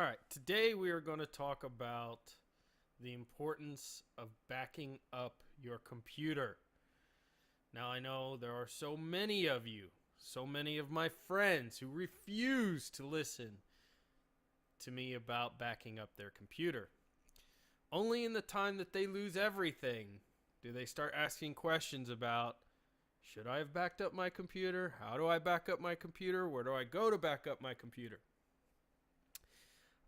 right, today we are going to talk about the importance of backing up your computer. Now, I know there are so many of you, so many of my friends who refuse to listen to me about backing up their computer. Only in the time that they lose everything do they start asking questions about, should I have backed up my computer? How do I back up my computer? Where do I go to back up my computer?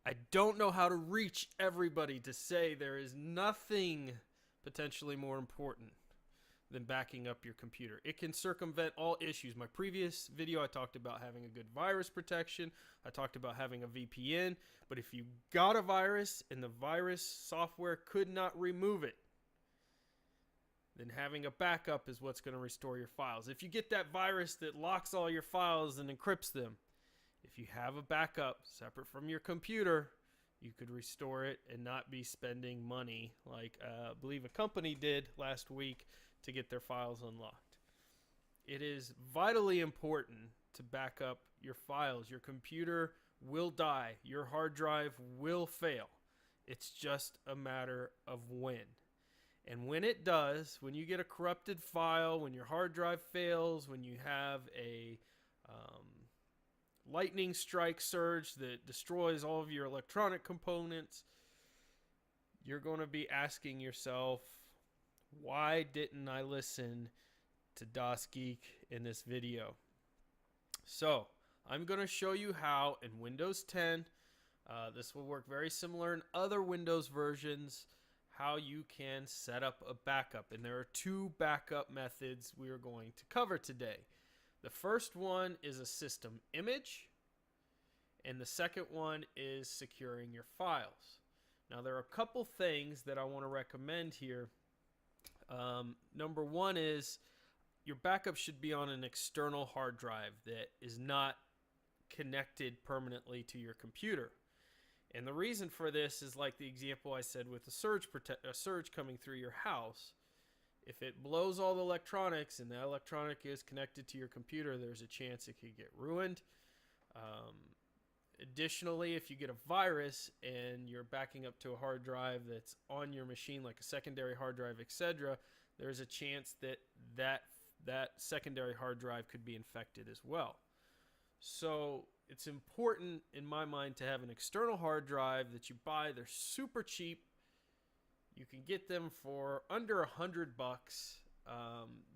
I don't know how to reach everybody to say there is nothing potentially more important than backing up your computer. It can circumvent all issues. My previous video, I talked about having a good virus protection. I talked about having a VPN. But if you got a virus and the virus software could not remove it, then having a backup is what's going to restore your files. If you get that virus that locks all your files and encrypts them, if you have a backup separate from your computer, you could restore it and not be spending money like I believe a company did last week to get their files unlocked. It is vitally important to back up your files. Your computer will die. Your hard drive will fail. It's just a matter of when. And when it does, when you get a corrupted file, when your hard drive fails, when you have a lightning strike surge that destroys all of your electronic components, you're going to be asking yourself, why didn't I listen to DOS Geek in this video? So I'm going to show you how in Windows 10, this will work very similar in other Windows versions, how you can set up a backup. And there are two backup methods we are going to cover today. The first one is a system image, and the second one is securing your files. Now, there are a couple things that I want to recommend here. Number one is your backup should be on an external hard drive that is not connected permanently to your computer. And the reason for this is like the example I said with a surge coming through your house. If it blows all the electronics and the electronic is connected to your computer, there's a chance it could get ruined. Additionally, if you get a virus and you're backing up to a hard drive that's on your machine, like a secondary hard drive, etc., there's a chance that that secondary hard drive could be infected as well. So it's important, in my mind, to have an external hard drive that you buy. They're super cheap. You can get them for under $100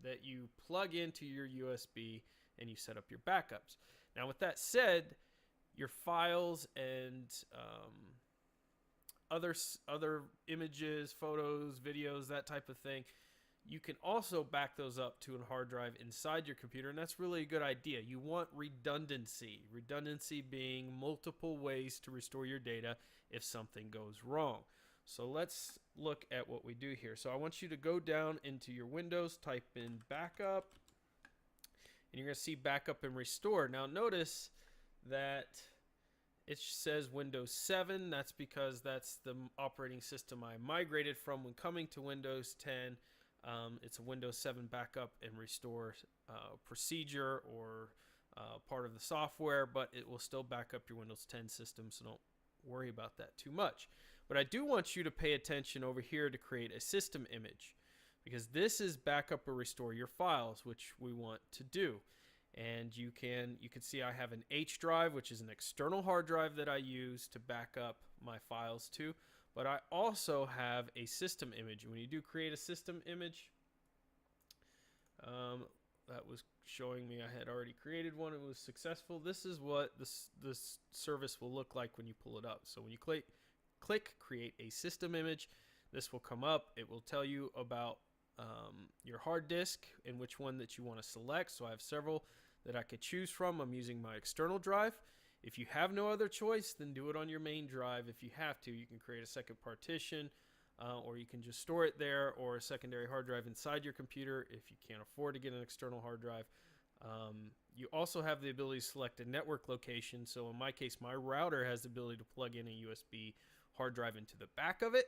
that you plug into your USB and you set up your backups. Now, with that said, your files and other images, photos, videos, that type of thing, you can also back those up to a hard drive inside your computer, and that's really a good idea. You want redundancy. Redundancy being multiple ways to restore your data if something goes wrong. So let's look at what we do here. So I want you to go down into your Windows, type in backup, and you're going to see backup and restore. Now notice that it says Windows 7. That's because that's the operating system I migrated from when coming to Windows 10. It's a Windows 7 backup and restore procedure or part of the software, but it will still back up your Windows 10 system, so don't worry about that too much. But I do want you to pay attention over here to create a system image, because this is backup or restore your files, which we want to do. And you can see I have an H drive, which is an external hard drive that I use to back up my files to, but I also have a system image. When you do create a system image, that was showing me I had already created one. It was successful. This is what this service will look like when you pull it up. So when you click create a system image, this will come up. It will tell you about your hard disk and which one that you want to select. So I have several that I could choose from. I'm using my external drive. If you have no other choice, then do it on your main drive. If you have to, you can create a second partition, or you can just store it there, or a secondary hard drive inside your computer if you can't afford to get an external hard drive. You also have the ability to select a network location. So in my case, my router has the ability to plug in a USB hard drive into the back of it,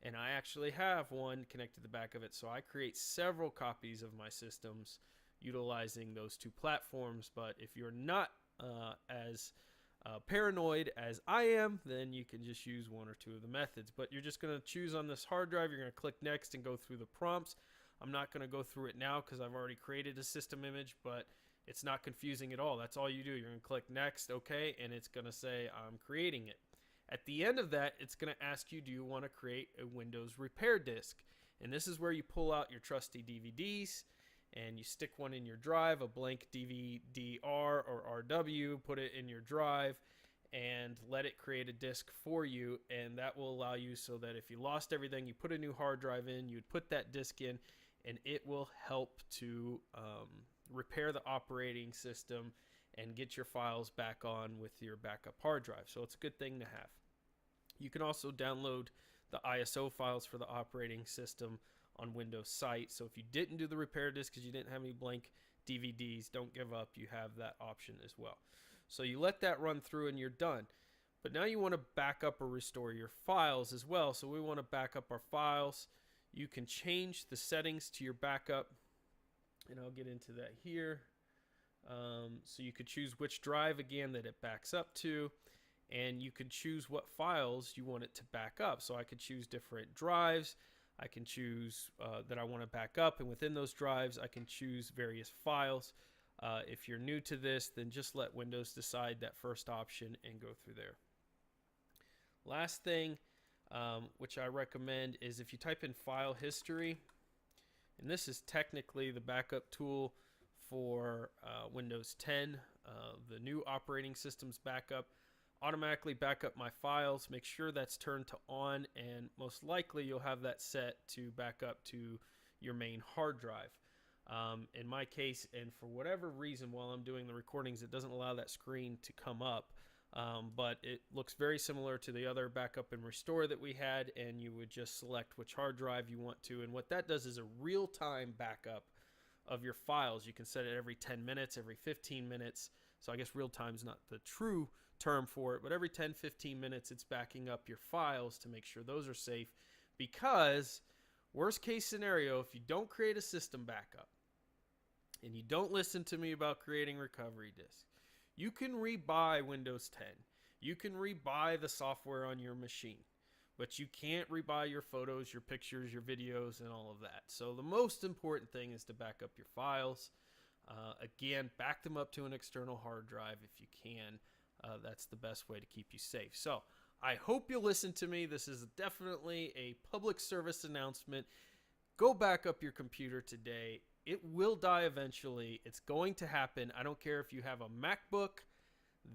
and I actually have one connected to the back of it. So I create several copies of my systems utilizing those two platforms. But if you're not as paranoid as I am, then you can just use one or two of the methods. But you're just going to choose on this hard drive. You're going to click next and go through the prompts. I'm not going to go through it now because I've already created a system image, but it's not confusing at all. That's all you do. You're going to click next, okay, and it's going to say I'm creating it. At the end of that, it's going to ask you, do you want to create a Windows repair disk? And this is where you pull out your trusty DVDs and you stick one in your drive, a blank DVD-R or RW, put it in your drive and let it create a disk for you. And that will allow you so that if you lost everything, you put a new hard drive in, you'd put that disk in, and it will help to repair the operating system and get your files back on with your backup hard drive. So it's a good thing to have. You can also download the ISO files for the operating system on Windows site. So if you didn't do the repair disk because you didn't have any blank DVDs, don't give up. You have that option as well. So you let that run through and you're done. But now you want to back up or restore your files as well. So we want to back up our files. You can change the settings to your backup, and I'll get into that here. So you could choose which drive again that it backs up to, and you can choose what files you want it to back up. So I could choose different drives. I can choose that I want to back up, and within those drives I can choose various files. If you're new to this, then just let Windows decide that first option and go through there. Last thing which I recommend is if you type in file history, and this is technically the backup tool for Windows 10, the new operating system's backup, automatically back up my files. Make sure that's turned to on, and most likely you'll have that set to back up to your main hard drive. In my case, and for whatever reason while I'm doing the recordings, it doesn't allow that screen to come up. But it looks very similar to the other backup and restore that we had, and you would just select which hard drive you want to, and what that does is a real-time backup of your files. You can set it every 10 minutes, every 15 minutes, so I guess real-time is not the true term for it, but every 10-15 minutes it's backing up your files to make sure those are safe, because worst case scenario, if you don't create a system backup and you don't listen to me about creating recovery disks, you can rebuy Windows 10. You can rebuy the software on your machine, but you can't rebuy your photos, your pictures, your videos, and all of that. So the most important thing is to back up your files. Again, back them up to an external hard drive if you can. That's the best way to keep you safe. So I hope you'll listen to me. This is definitely a public service announcement. Go back up your computer today. It will die eventually. It's going to happen. I don't care if you have a MacBook.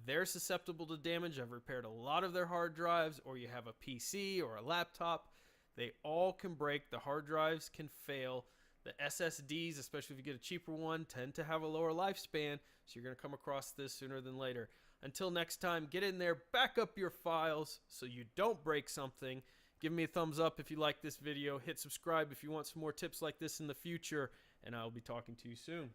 They're susceptible to damage. I've repaired a lot of their hard drives. Or you have a PC or a laptop. They all can break. The hard drives can fail. The SSDs, especially if you get a cheaper one, tend to have a lower lifespan. So you're going to come across this sooner than later. Until next time, get in there, back up your files so you don't break something. Give me a thumbs up if you like this video. Hit subscribe if you want some more tips like this in the future. And I'll be talking to you soon.